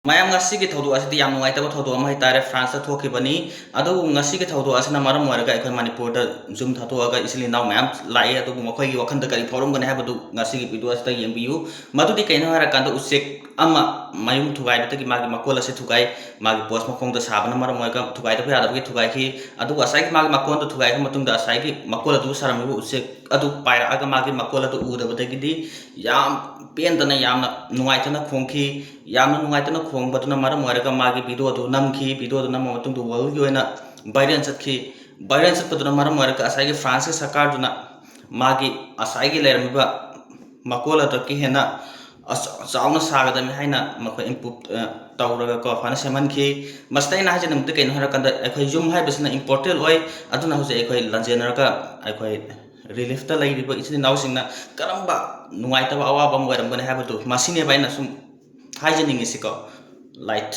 mayam ngasi ki thodu asidi yam nungai taba thodu ama hitare France ta thokibani adu ngasi ki thodu asina maram moiraga ekhoi Manipur da zoom thatu aga isli naw mayam lai adu mokhoi gi wakhanda kari forum gane habadu ngasi ki video asita yembiu madudi kaino hara kanda usek ama mayum thugai da ki magi makol ase thugai magi post makhong da sabana maram moiga thugai da yada ki thugai ki adu asai ki magi makon da thugai ki matung da asai ki makol adu saramibu usek adu paira aga magi makol adu udaba da gidi yam pendana yamna nungai tana khongki yamna nungai tana khongbaduna maram moiraga magi video adu namki video adu nam matung du world gi oina viral satpaduna maram moiraga asai gi France ki sarkar duna magi asai gi leramiba makol adu ki hena chauna sagadami haina makhoi input tawraga ko fana seman ki mastai na haje namte kaino hara kanda ekhoi zoom hai bisna important oi aduna hose ekhoi lanjenaraga ekhoi relief ta lairiba isini nawsingna karamba nungai taba awa bam garam gane habatu masine baina sum haijening isiko light